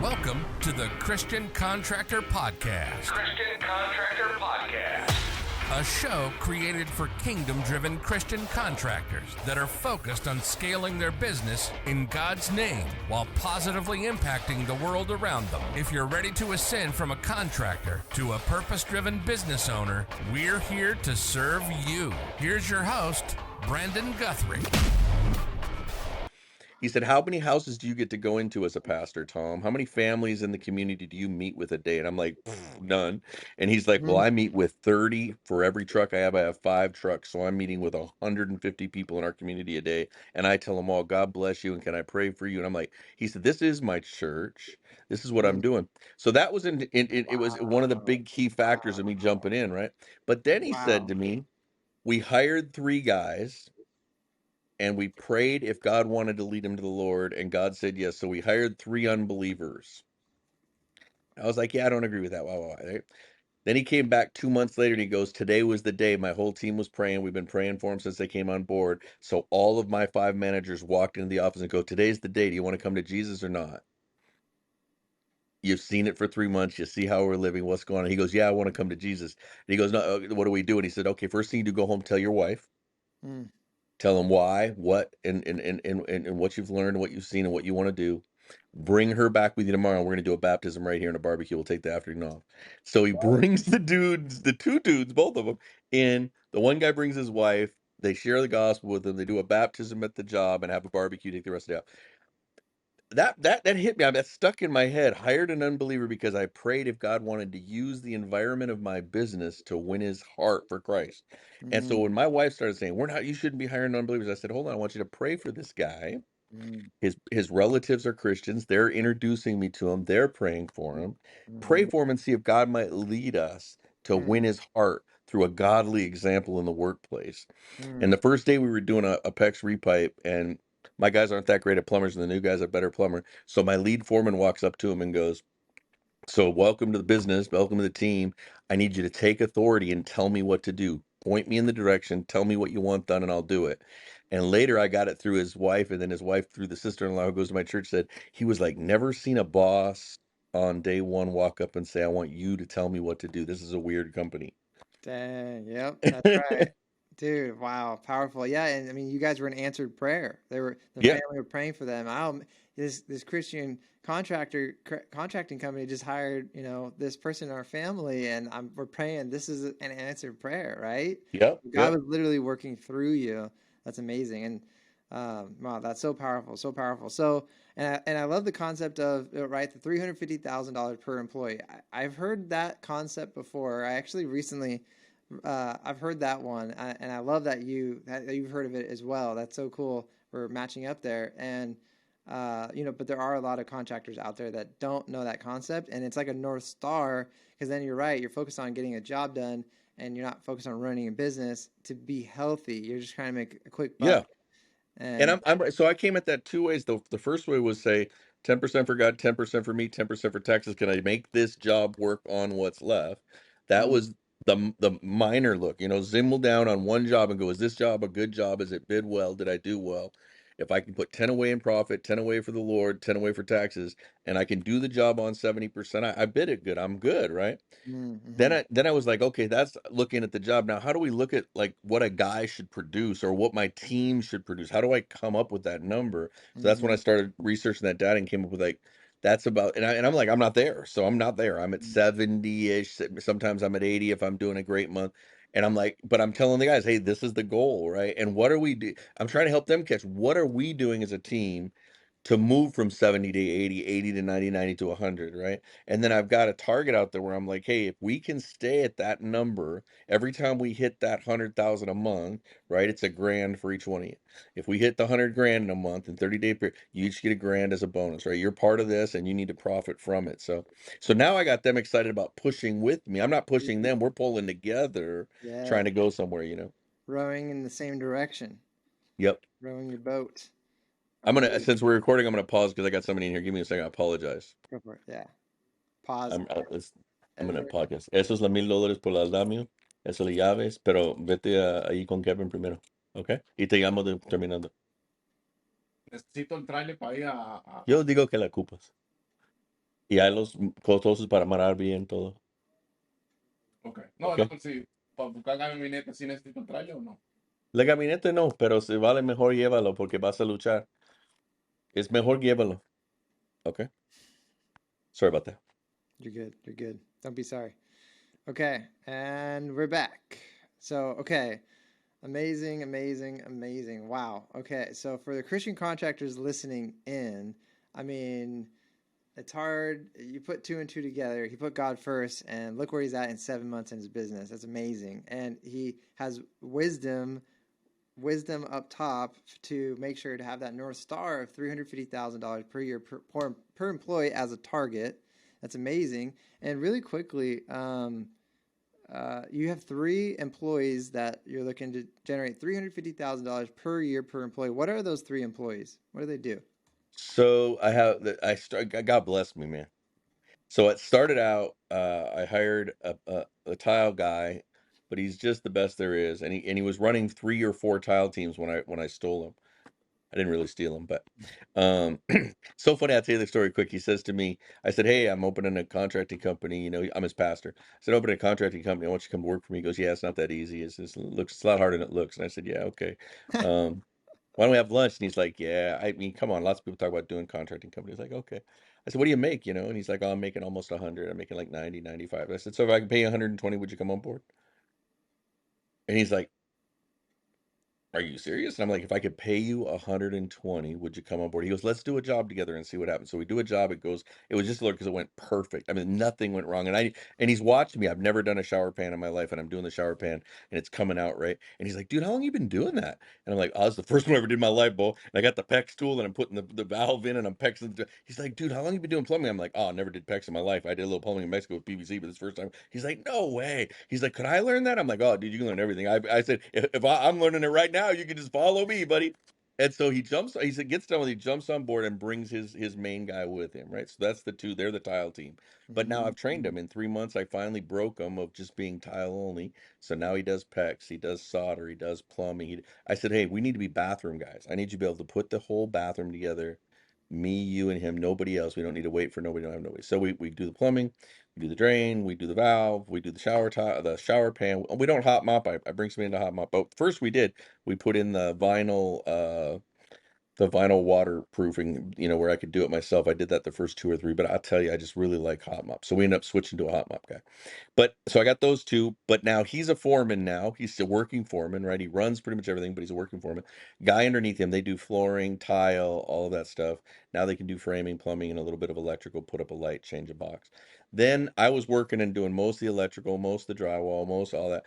Welcome to the Christian Contractor Podcast. Christian Contractor Podcast. A show created for kingdom-driven Christian contractors that are focused on scaling their business in God's name while positively impacting the world around them. If you're ready to ascend from a contractor to a purpose-driven business owner, we're here to serve you. Here's your host, Brandon Guthrie. He said, how many houses do you get to go into as a pastor, Tom? How many families in the community do you meet with a day? And I'm like, none. And he's like, well, I meet with 30 for every truck I have. I have 5 trucks. So I'm meeting with 150 people in our community a day. And I tell them all, God bless you. And can I pray for you? And I'm like, he said, this is my church. This is what I'm doing. So that was it was one of the big key factors of me jumping in, right? But then he said to me, we hired 3 guys. And we prayed if God wanted to lead him to the Lord, and God said yes. So we hired 3 unbelievers. I was like, yeah, I don't agree with that. Wow. Right? Then he came back 2 months later, and he goes, today was the day. My whole team was praying. We've been praying for him since they came on board. So all of my 5 managers walked into the office and go, today's the day. Do you want to come to Jesus or not? You've seen it for 3 months. You see how we're living. What's going on? He goes, yeah, I want to come to Jesus. And he goes, no, what do we do? And he said, okay, first thing you do, go home, tell your wife. Tell them why, what, and what you've learned, what you've seen, and what you want to do. Bring her back with you tomorrow. We're going to do a baptism right here in a barbecue. We'll take the afternoon off. So he brings the 2 dudes, both of them, in. The one guy brings his wife. They share the gospel with them. They do a baptism at the job and have a barbecue, take the rest of the day out. That hit me. That stuck in my head. Hired an unbeliever because I prayed if God wanted to use the environment of my business to win his heart for Christ. And so when my wife started saying, you shouldn't be hiring unbelievers, I said, hold on, I want you to pray for this guy. His relatives are Christians. They're introducing me to him. They're praying for him. Pray for him and see if God might lead us to win his heart through a godly example in the workplace. And the first day we were doing a PEX repipe, and my guys aren't that great at plumbers, and the new guy's a better plumber. So my lead foreman walks up to him and goes, so welcome to the business, welcome to the team. I need you to take authority and tell me what to do. Point me in the direction, tell me what you want done, and I'll do it. And later I got it through his wife, and then his wife through the sister-in-law who goes to my church said, he was like, never seen a boss on day one walk up and say, I want you to tell me what to do. This is a weird company. Dang, yep, that's right. Dude, wow, powerful. Yeah, and I mean, you guys were an answered prayer. The Yeah. family were praying for them. This Christian contracting company just hired, this person in our family, and we're praying. This is an answered prayer, right? Yep. God was literally working through you. That's amazing, and wow, that's so powerful, so powerful. So, and I love the concept of right, the $350,000 per employee. I've heard that concept before. I actually recently. I've heard that one, and I love that you've heard of it as well. That's so cool. We're matching up there, and but there are a lot of contractors out there that don't know that concept, and it's like a North Star, because then you're right. You're focused on getting a job done, and you're not focused on running a business to be healthy. You're just trying to make a quick buck. Yeah. And so I came at that 2 ways. The first way was say 10% for God, 10% for me, 10% for taxes. Can I make this job work on what's left? That was the minor look, zimble down on one job and go, is this job a good job? Is it bid well? Did I do well? If I can put 10 away in profit, 10 away for the Lord, 10 away for taxes, and I can do the job on 70%, I bid it good. I'm good, right? Then I was like, okay, that's looking at the job. Now, how do we look at like what a guy should produce or what my team should produce? How do I come up with that number? So that's when I started researching that data and came up with like, that's about, and I'm like, I'm not there. So I'm not there. I'm at 70-ish. Sometimes I'm at 80 if I'm doing a great month. And I'm like, but I'm telling the guys, hey, this is the goal, right? And what are we do? I'm trying to help them catch, what are we doing as a team to move from 70 to 80, 80 to 90, 90 to 100, right? And then I've got a target out there where I'm like, hey, if we can stay at that number, every time we hit that 100,000 a month, right? It's $1,000 for each one of you. If we hit the 100 grand in a month in 30-day period, you each get $1,000 as a bonus, right? You're part of this and you need to profit from it. So now I got them excited about pushing with me. I'm not pushing them. We're pulling together, trying to go somewhere, Rowing in the same direction. Yep. Rowing your boat. Since we're recording, I'm going to pause because I got somebody in here. Give me a second. I apologize. Go for it. Yeah. Pause. I'm going to podcast. Eso es los $1,000 por el andamio. Eso le llaves, pero vete ahí con Kevin primero. ¿Ok? Y te llamo terminando. Necesito entrarle para ir a... Yo digo que la ocupas. Y hay los costosos para amarrar bien todo. Ok. No, Ok. entonces sí, para buscar gabinete, ¿sí necesito traerlo o no? La gabinete no, pero si vale mejor llévalo porque vas a luchar. Es mejor llévalo. Okay. Sorry about that. You're good. You're good. Don't be sorry. Okay, and we're back. So, okay, amazing, amazing, amazing. Wow. Okay, so for the Christian contractors listening in, I mean, it's hard. You put two and two together. He put God first, and look where he's at in 7 months in his business. That's amazing. And he has wisdom up top to make sure to have that North Star of $350,000 per year per employee as a target. That's amazing. And really quickly, you have three employees that you're looking to generate $350,000 per year per employee. What are those three employees? What do they do? So God bless me, man. So it started out, I hired a tile guy, but he's just the best there is. And he was running 3 or 4 tile teams when I stole him. I didn't really steal him, but so funny. I'll tell you the story quick. He says to me, I said, "Hey, I'm opening a contracting company. You know, I'm his pastor." I said, "Opening a contracting company. I want you to come work for me." He goes, "Yeah, it's not that easy. It's a lot harder than it looks." And I said, "Yeah, okay. Why don't we have lunch?" And he's like, "Yeah, I mean, come on. Lots of people talk about doing contracting companies." Like, okay. I said, "What do you make? You know?" And he's like, "Oh, I'm making almost 100. I'm making like 90, 95." I said, "So if I can pay you 120, would you come on board?" And he's like, "Are you serious?" And I'm like, "If I could pay you 120, would you come on board?" He goes, "Let's do a job together and see what happens." So we do a job. It was just because it went perfect. I mean, nothing went wrong. And he's watched me. I've never done a shower pan in my life, and I'm doing the shower pan, and it's coming out right. And he's like, "Dude, how long you been doing that?" And I'm like, "Oh, it's the first one I ever did in my life, Bo." And I got the PEX tool, and I'm putting the valve in, and I'm PEXing. He's like, "Dude, how long you been doing plumbing?" I'm like, "Oh, I never did PEX in my life. I did a little plumbing in Mexico with PVC, but this first time." He's like, "No way." He's like, "Could I learn that?" I'm like, "Oh, dude, you can learn everything." I said, if I'm learning it right now, you can just follow me, buddy." And so he said, gets done with, he jumps on board and brings his main guy with him, right? So that's the two, they're the tile team. But now I've trained him. In 3 months, I finally broke him of just being tile only. So now he does PEX, he does solder, he does plumbing. I said, "Hey, we need to be bathroom guys. I need you to be able to put the whole bathroom together. Me, you, and him, nobody else. We don't need to wait for nobody, don't have nobody." So we do the plumbing, we do the drain, we do the valve, we do the the shower pan. We don't hot mop. I bring somebody in to hot mop. But first we put in the vinyl waterproofing, where I could do it myself. I did that the first 2 or 3, but I'll tell you, I just really like hot mop. So we ended up switching to a hot mop guy. But so I got those two, but now he's a foreman now. He's still working foreman, right? He runs pretty much everything, but he's a working foreman. Guy underneath him, they do flooring, tile, all of that stuff. Now they can do framing, plumbing, and a little bit of electrical, put up a light, change a box. Then I was working and doing most of the electrical, most of the drywall, most all that.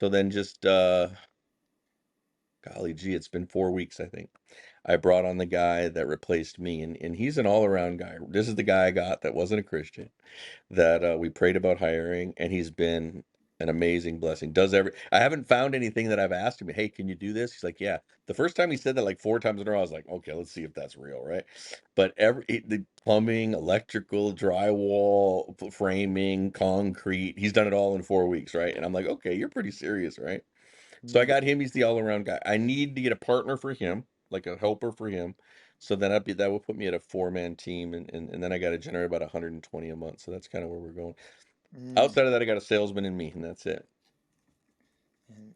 So then just golly gee, it's been 4 weeks, I think. I brought on the guy that replaced me, and he's an all-around guy. This is the guy I got that wasn't a Christian, that we prayed about hiring, and he's been an amazing blessing. I haven't found anything that I've asked him, "Hey, can you do this?" He's like, "Yeah." The first time he said that like 4 times in a row, I was like, "Okay, let's see if that's real," right? But the plumbing, electrical, drywall, framing, concrete, he's done it all in 4 weeks, right? And I'm like, "Okay, you're pretty serious, right?" So I got him. He's the all-around guy. I need to get a partner for him, like a helper for him. So then that will put me at a 4-man team, and then I got to generate about 120 a month. So that's kind of where we're going. Mm. Outside of that, I got a salesman in me, and that's it.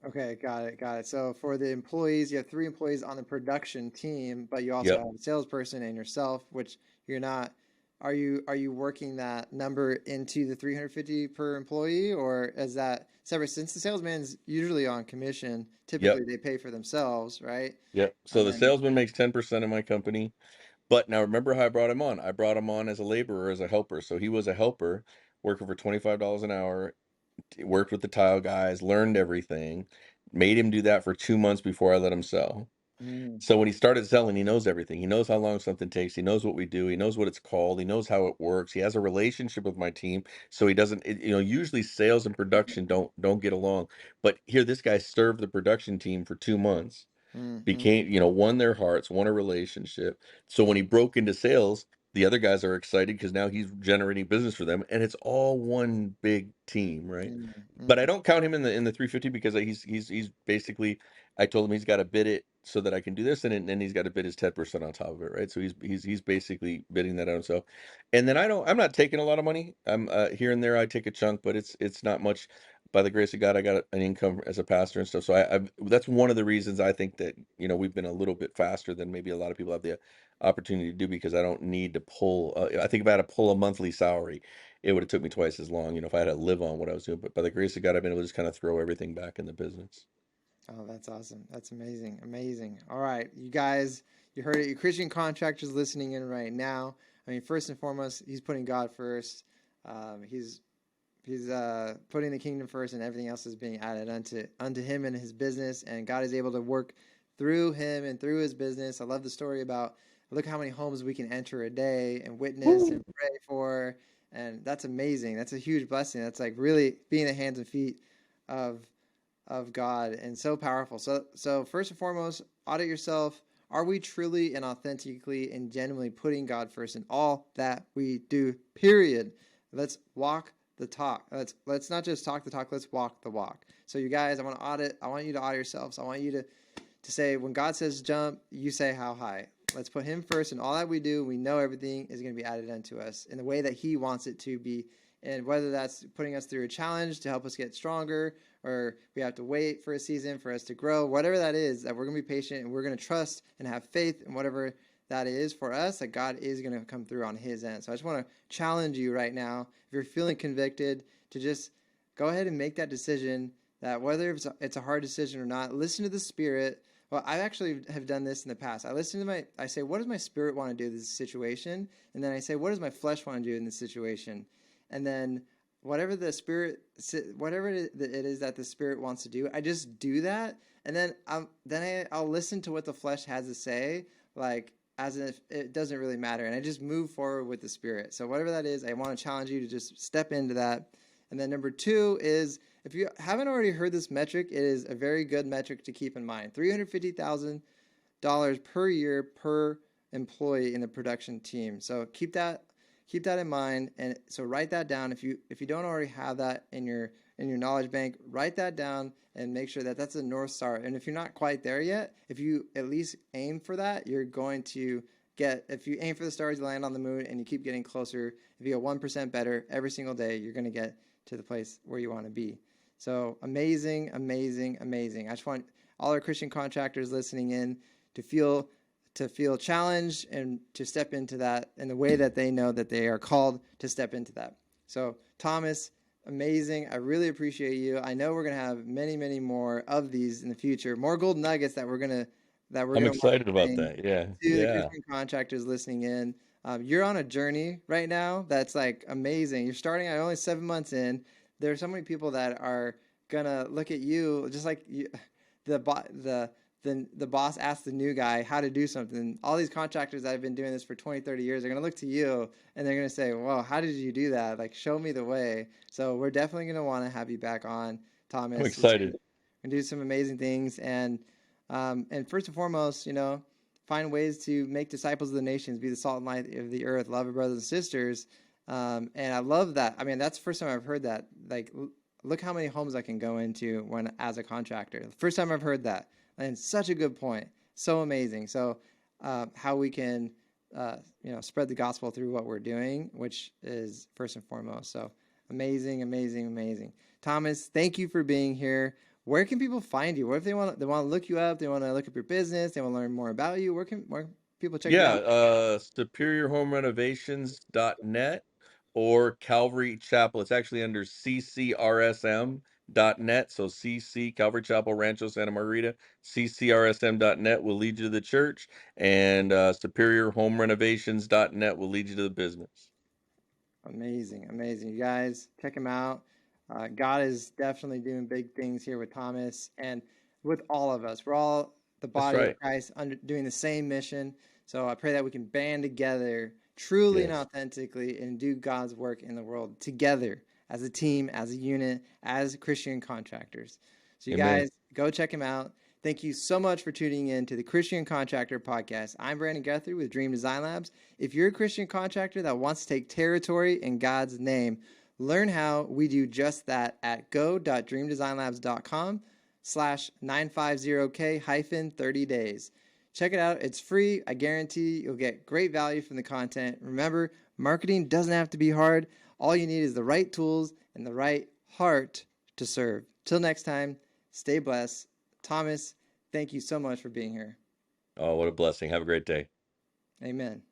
Okay, got it, got it. So for the employees, you have three employees on the production team, but you also Yep. have a salesperson and yourself, which you're not. Are you working that number into the 350 per employee, or is that separate? Since the salesman's usually on commission, Yep. typically they pay for themselves, right? Yep. So And the then, salesman makes 10% of my company. But now remember how I brought him on? I brought him on as a laborer, as a helper. So he was a helper working for $25 an hour, worked with the tile guys, learned everything, made him do that for 2 months before I let him sell. mm, So when he started selling, he knows everything. He knows how long something takes. He knows what we do. He knows what it's called. He knows how it works. He has a relationship with my team, so he doesn't. Usually sales and production don't get along. But here, this guy served the production team for 2 months, mm, mm, became, won their hearts, won a relationship. So when he broke into sales, the other guys are excited because now he's generating business for them, and it's all one big team, right? mm, But I mm, don't count him in the 350 because he's basically. I told him he's got to bid it so that I can do this, and then he's got to bid his 10% on top of it, right? So he's basically bidding that on himself. And then I'm not taking a lot of money. I'm here and there I take a chunk, but it's not much. By the grace of God, I got an income as a pastor and stuff. So I've that's one of the reasons I think that, we've been a little bit faster than maybe a lot of people have the opportunity to do, because I don't need to pull. I think if I had to pull a monthly salary, it would have took me twice as long, if I had to live on what I was doing. But by the grace of God, I've been able to just kind of throw everything back in the business. Oh, that's awesome. That's amazing. Amazing. All right, you guys, you heard it. You Christian contractors listening in right now. I mean, first and foremost, he's putting God first. He's putting the kingdom first, and everything else is being added unto him and his business. And God is able to work through him and through his business. I love the story about, look how many homes we can enter a day and witness and pray for. And that's amazing. That's a huge blessing. That's like really being the hands and feet of God, and so powerful. So first and foremost, audit yourself. Are we truly and authentically and genuinely putting God first in all that we do? Period. Let's walk the talk. Let's not just talk the talk. Let's walk the walk. So you guys, I want you to audit yourselves. I want you to say, when God says jump, you say how high. Let's put him first in all that we do. We know everything is going to be added unto us in the way that he wants it to be. And whether that's putting us through a challenge to help us get stronger, or we have to wait for a season for us to grow, whatever that is, that we're going to be patient and we're going to trust and have faith in whatever that is for us, that God is going to come through on his end. So I just want to challenge you right now, if you're feeling convicted, to just go ahead and make that decision, that whether it's a hard decision or not, listen to the Spirit. Well, I actually have done this in the past. I say, what does my spirit want to do in this situation? And then I say, what does my flesh want to do in this situation? And then whatever it is that the Spirit wants to do, I just do that. And then I'll listen to what the flesh has to say, like as if it doesn't really matter. And I just move forward with the Spirit. So whatever that is, I want to challenge you to just step into that. And then number 2 is, if you haven't already heard this metric, it is a very good metric to keep in mind. $350,000 per year per employee in the production team. So keep that in mind, and so write that down. If you don't already have that in your knowledge bank, write that down and make sure that that's a North Star. And if you're not quite there yet, if you at least aim for that, you're going to get. If you aim for the stars, you land on the moon, and you keep getting closer. If you get 1% better every single day, you're going to get to the place where you want to be. So amazing, amazing, amazing. I just want all our Christian contractors listening in to feel challenged and to step into that in the way that they know that they are called to step into that. So Thomas, amazing. I really appreciate you. I know we're going to have many, many more of these in the future, more gold nuggets that we're going I'm to excited about that. Yeah. to the Yeah. Christian contractors listening in. You're on a journey right now that's like amazing. You're starting at only 7 months in. There are so many people that are going to look at you just like the boss asked the new guy how to do something. All these contractors that have been doing this for 20, 30 years are going to look to you, and they're going to say, "Whoa, how did you do that? Like, show me the way." So we're definitely going to want to have you back on, Thomas. I'm excited. And do some amazing things. And first and foremost, find ways to make disciples of the nations, be the salt and light of the earth, love your brothers and sisters. And I love that. I mean, that's the first time I've heard that. Like, look how many homes I can go into as a contractor. The first time I've heard that. And such a good point. So amazing. So how we can, spread the gospel through what we're doing, which is first and foremost. So amazing, amazing, amazing. Thomas, thank you for being here. Where can people find you? What if they want to look you up? They want to look up your business. They want to learn more about you. Where can people check you out? SuperiorHomeRenovations.net or Calvary Chapel. It's actually under ccrsm.net. So CC, Calvary Chapel, Rancho Santa Margarita, ccrsm.net will lead you to the church, and SuperiorHomeRenovations.net will lead you to the business. Amazing, amazing. You guys, check him out. God is definitely doing big things here with Thomas and with all of us. We're all the body of Christ doing the same mission. So I pray that we can band together truly and authentically and do God's work in the world together as a team, as a unit, as Christian contractors. So you guys, go check him out. Thank you so much for tuning in to the Christian Contractor Podcast. I'm Brandon Guthrie with Dream Design Labs. If you're a Christian contractor that wants to take territory in God's name, learn how we do just that at go.dreamdesignlabs.com. thomas.com/950k-30 days. Check it out. It's free. I guarantee you'll get great value from the content. Remember, marketing doesn't have to be hard. All you need is the right tools and the right heart to serve. Till next time, stay blessed. Thomas, thank you so much for being here. Oh, what a blessing. Have a great day. Amen.